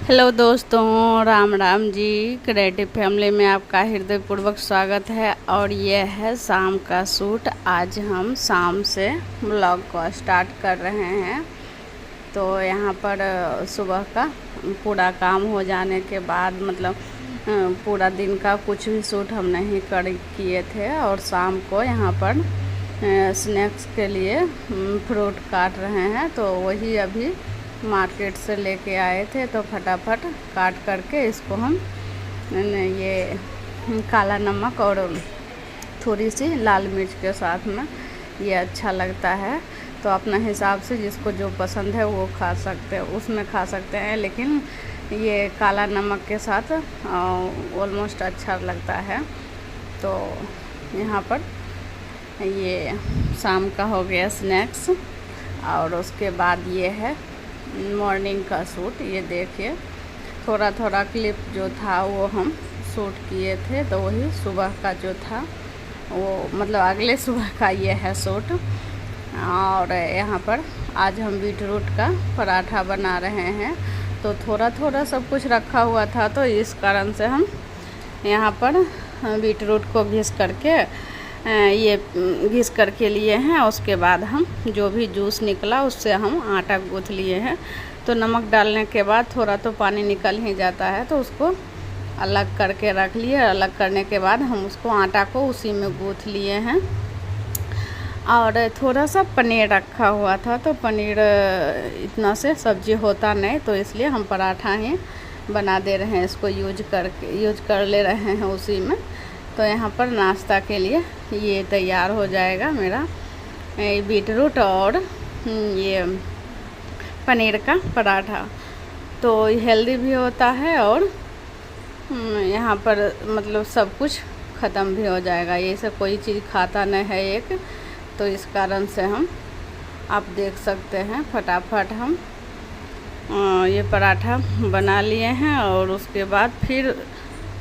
Hello दोस्तों, Ram Ram ji. Creative family में आपका हृदयपूर्वक स्वागत है। और ये है शाम का शूट। आज हम शाम से ब्लॉग को स्टार्ट कर रहे हैं। तो यहाँ पर सुबह का पूरा काम हो जाने के बाद पूरा दिन का कुछ भी शूट हम नहीं किए थे। और शाम को यहाँ पर स्नैक्स के लिए फ्रूट काट रहे हैं। तो वही अभी मार्केट से लेके आए थे, तो फटाफट काट करके इसको हम ये काला नमक और थोड़ी सी लाल मिर्च के साथ में ये अच्छा लगता है। तो अपना हिसाब से जिसको जो पसंद है वो खा सकते हैं, उसमें खा सकते हैं। लेकिन ये काला नमक के साथ ऑलमोस्ट अच्छा लगता है। तो यहाँ पर ये शाम का हो गया स्नैक्स। और उसके बाद ये है मॉर्निंग का शूट। ये देखिए, थोड़ा थोड़ा क्लिप जो था वो हम शूट किए थे। तो वही सुबह का जो था वो अगले सुबह का ये है शूट। और यहाँ पर आज हम बीटरूट का पराठा बना रहे हैं। तो थोड़ा थोड़ा सब कुछ रखा हुआ था, तो इस कारण से हम यहाँ पर बीटरूट को घिस करके लिए हैं। उसके बाद हम जो भी जूस निकला उससे हम आटा गूँथ लिए हैं। तो नमक डालने के बाद थोड़ा तो पानी निकल ही जाता है, तो उसको अलग करके रख लिए। अलग करने के बाद हम उसको आटा को उसी में गूँथ लिए हैं। और थोड़ा सा पनीर रखा हुआ था, तो पनीर इतना से सब्जी होता नहीं, तो इसलिए हम पराठा ही बना दे रहे हैं। इसको यूज कर ले रहे हैं उसी में। तो यहाँ पर नाश्ता के लिए ये तैयार हो जाएगा मेरा बीटरूट और ये पनीर का पराठा। तो हेल्दी भी होता है और यहाँ पर सब कुछ ख़त्म भी हो जाएगा। ये सब कोई चीज़ खाता नहीं है एक, तो इस कारण से हम आप देख सकते हैं फटाफट हम ये पराठा बना लिए हैं। और उसके बाद फिर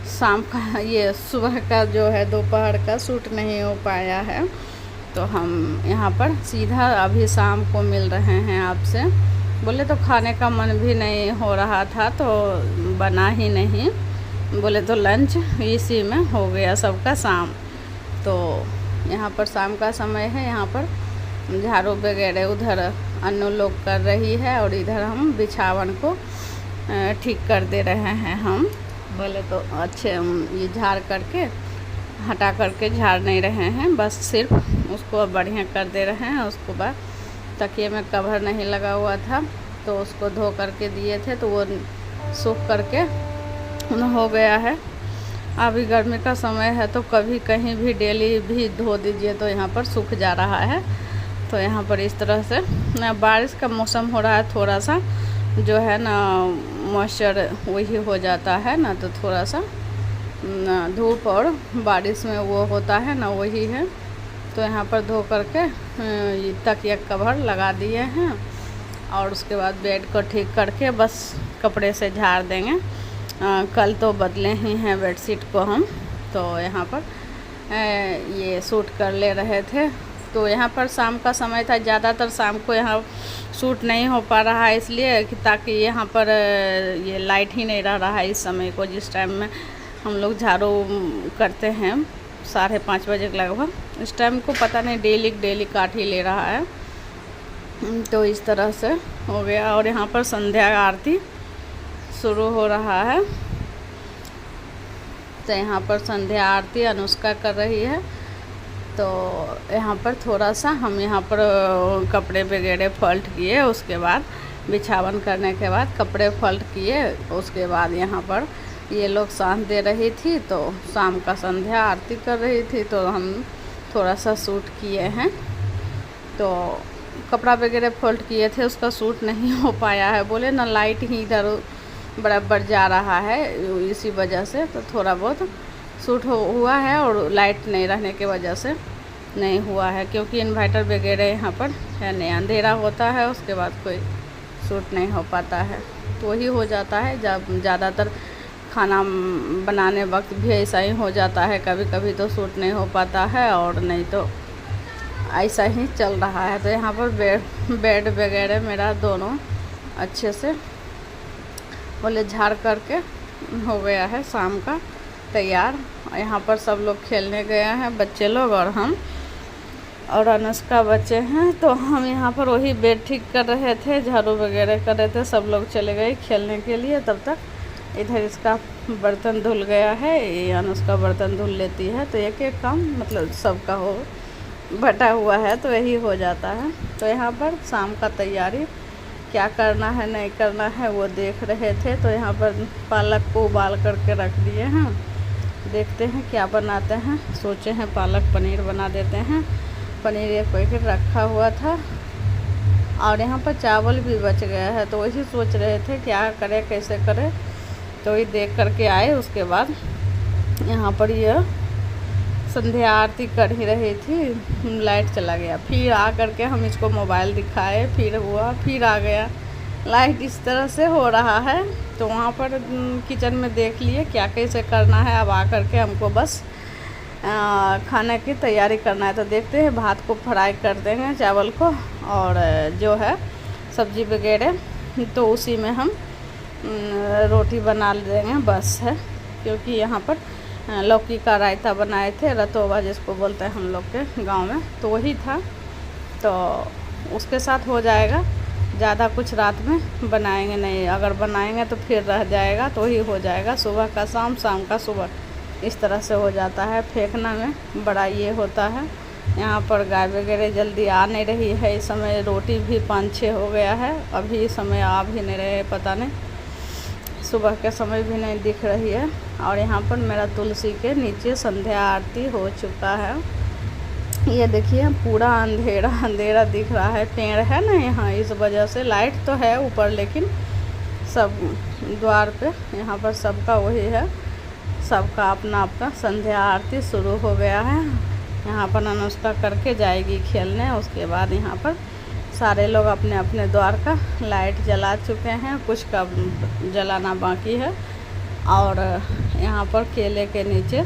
शाम का ये सुबह का जो है दोपहर का शूट नहीं हो पाया है, तो हम यहाँ पर सीधा अभी शाम को मिल रहे हैं आपसे। बोले तो खाने का मन भी नहीं हो रहा था, तो बना ही नहीं। बोले तो लंच इसी में हो गया सबका शाम। तो यहाँ पर शाम का समय है। यहाँ पर झाड़ू वगैरह उधर अन्नू लोग कर रही है, और इधर हम बिछावन को ठीक कर दे रहे हैं हम। बोले तो अच्छे ये झाड़ करके हटा करके झाड़ नहीं रहे हैं, बस सिर्फ उसको बढ़िया कर दे रहे हैं। उसको बाद तकिए में कवर नहीं लगा हुआ था, तो उसको धो करके दिए थे, तो वो सूख करके हो गया है। अभी गर्मी का समय है, तो कभी कहीं भी डेली भी धो दीजिए तो यहाँ पर सूख जा रहा है। तो यहाँ पर इस तरह से बारिश का मौसम हो रहा है, थोड़ा सा जो है ना मॉइस्चर वही हो जाता है ना, तो थोड़ा सा धूप और बारिश में वो होता है ना, वही है। तो यहाँ पर धो करके तकिया कवर लगा दिए हैं। और उसके बाद बेड को ठीक करके बस कपड़े से झाड़ देंगे। कल तो बदले ही हैं बेडशीट को हम। तो यहाँ पर ये शूट कर ले रहे थे। तो यहाँ पर शाम का समय था, ज़्यादातर शाम को यहाँ शूट नहीं हो पा रहा है, इसलिए कि ताकि यहाँ पर ये लाइट ही नहीं रह रहा है इस समय को, जिस टाइम में हम लोग झाड़ू करते हैं 5:30 बजे के लगभग। इस टाइम को पता नहीं डेली काट ही ले रहा है। तो इस तरह से हो गया। और यहाँ पर संध्या आरती शुरू हो रहा है। तो यहाँ पर संध्या आरती अनुष्का कर रही है। तो यहाँ पर थोड़ा सा हम यहाँ पर कपड़े वगैरह फोल्ड किए। उसके बाद बिछावन करने के बाद कपड़े फोल्ड किए। उसके बाद यहाँ पर ये लोग साथ दे रही थी, तो शाम का संध्या आरती कर रही थी, तो हम थोड़ा सा शूट किए हैं। तो कपड़ा वगैरह फोल्ड किए थे, उसका शूट नहीं हो पाया है। बोले ना लाइट ही इधर बराबर जा रहा है, इसी वजह से तो थोड़ा बहुत शूट हुआ है। और लाइट नहीं रहने की वजह से नहीं हुआ है, क्योंकि इन्वर्टर वगैरह यहाँ पर है नहीं, अंधेरा होता है, उसके बाद कोई शूट नहीं हो पाता है। तो वही हो जाता है, जब ज़्यादातर खाना बनाने वक्त भी ऐसा ही हो जाता है। कभी कभी तो शूट नहीं हो पाता है, और नहीं तो ऐसा ही चल रहा है। तो यहाँ पर बेड वगैरह मेरा दोनों अच्छे से बोले झाड़ करके हो गया है शाम का तैयार। यहाँ पर सब लोग खेलने गए हैं, बच्चे लोग और हम और अनुष्का बच्चे हैं। तो हम यहाँ पर वही बेड ठीक कर रहे थे, झाड़ू वगैरह कर रहे थे, सब लोग चले गए खेलने के लिए। तब तक इधर इसका बर्तन धुल गया है, ये अनुष्का बर्तन धुल लेती है। तो एक एक काम मतलब सबका हो बटा हुआ है तो यही हो जाता है। तो यहाँ पर शाम का तैयारी क्या करना है नहीं करना है वो देख रहे थे। तो यहाँ पर पालक को उबाल करके रख दिए हैं, देखते हैं क्या बनाते हैं। सोचे हैं पालक पनीर बना देते हैं। पनीर एक पैकेट रखा हुआ था और यहाँ पर चावल भी बच गया है, तो वही सोच रहे थे क्या करें कैसे करें। तो ये देख करके आए। उसके बाद यहाँ पर यह संध्या आरती कर ही रही थी, लाइट चला गया। फिर आ करके हम इसको मोबाइल दिखाए, फिर हुआ, फिर आ गया। लाइट इस तरह से हो रहा है। तो वहाँ पर किचन में देख लिए क्या कैसे करना है। अब आ करके हमको बस खाने की तैयारी करना है। तो देखते हैं, भात को फ्राई कर देंगे चावल को, और जो है सब्जी वगैरह तो उसी में हम रोटी बना देंगे बस है। क्योंकि यहाँ पर लौकी का रायता बनाए थे, रतोबा जिसको बोलते हैं हम लोग के गांव में, तो वही था। तो उसके साथ हो जाएगा, ज़्यादा कुछ रात में बनाएंगे नहीं। अगर बनाएंगे तो फिर रह जाएगा, तो वही हो जाएगा सुबह का शाम, शाम का सुबह, इस तरह से हो जाता है। फेंकना में बड़ा ये होता है। यहाँ पर गाय वगैरह जल्दी आ नहीं रही है इस समय। रोटी भी 5-6 हो गया है, अभी इस समय आ भी नहीं रहे, पता नहीं सुबह के समय भी नहीं दिख रही है। और यहाँ पर मेरा तुलसी के नीचे संध्या आरती हो चुका है। ये देखिए पूरा अंधेरा अंधेरा दिख रहा है, पेड़ है ना यहाँ, इस वजह से। लाइट तो है ऊपर, लेकिन सब द्वार पे यहाँ पर सबका वही है, सबका अपना अपना संध्या आरती शुरू हो गया है। यहाँ पर अनुष्का करके जाएगी खेलने। उसके बाद यहाँ पर सारे लोग अपने अपने द्वार का लाइट जला चुके हैं, कुछ का जलाना बाकी है। और यहाँ पर केले के नीचे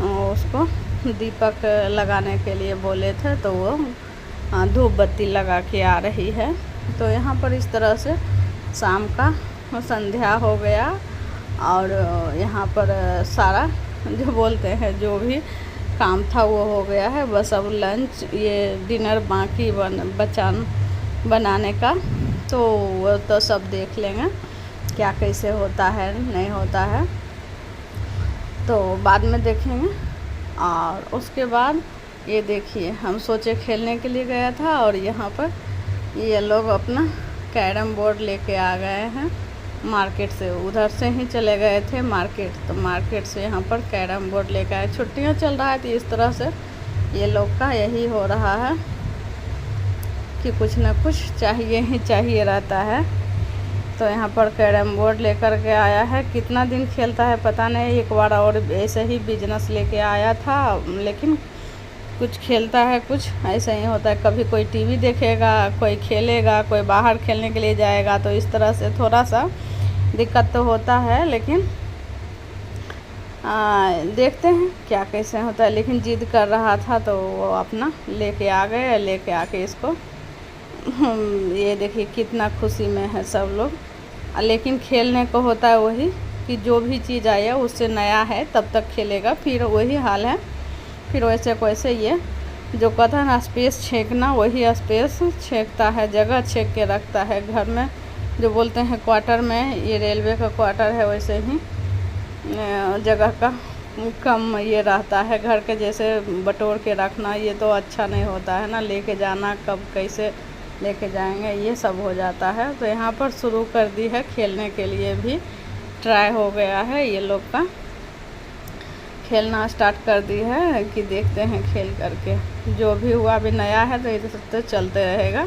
उसको दीपक लगाने के लिए बोले थे, तो वो धूप बत्ती लगा के आ रही है। तो यहाँ पर इस तरह से शाम का संध्या हो गया। और यहाँ पर सारा जो बोलते हैं जो भी काम था वो हो गया है। बस अब लंच ये डिनर बाकी बनाने का, तो वो तो सब देख लेंगे क्या कैसे होता है नहीं होता है, तो बाद में देखेंगे। और उसके बाद ये देखिए, हम सोचे खेलने के लिए गया था, और यहाँ पर ये लोग अपना कैरम बोर्ड लेके आ गए हैं मार्केट से। उधर से ही चले गए थे मार्केट, तो मार्केट से यहाँ पर कैरम बोर्ड लेकर आए। छुट्टियाँ चल रहा है तो इस तरह से ये लोग का यही हो रहा है कि कुछ न कुछ चाहिए ही चाहिए रहता है। तो यहाँ पर कैरम बोर्ड लेकर के आया है। कितना दिन खेलता है पता नहीं। एक बार और ऐसे ही बिजनेस लेके आया था, लेकिन कुछ खेलता है, कुछ ऐसा ही होता है। कभी कोई टीवी देखेगा, कोई खेलेगा, कोई बाहर खेलने के लिए जाएगा, तो इस तरह से थोड़ा सा दिक्कत तो होता है। लेकिन देखते हैं क्या कैसे होता है। लेकिन जिद कर रहा था तो वो अपना लेके आ गए। लेके आके इसको ये देखिए कितना खुशी में है सब लोग। लेकिन खेलने को होता है वही कि जो भी चीज़ आया उससे नया है तब तक खेलेगा, फिर वही हाल है। फिर वैसे वैसे ये जो कहता है ना स्पेस छेकना, वही स्पेस छेकता है, जगह छेक के रखता है। घर में जो बोलते हैं क्वार्टर में, ये रेलवे का क्वार्टर है, वैसे ही जगह का कम ये रहता है। घर के जैसे बटोर के रखना ये तो अच्छा नहीं होता है ना, लेके जाना कब कैसे लेके जाएंगे ये सब हो जाता है। तो यहाँ पर शुरू कर दी है खेलने के लिए भी ट्राई हो गया है। ये लोग का खेलना स्टार्ट कर दी है कि देखते हैं खेल करके जो भी हुआ। अभी नया है तो ये तो चलते रहेगा।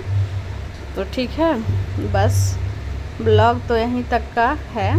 तो ठीक है, बस ब्लॉग तो यहीं तक का है।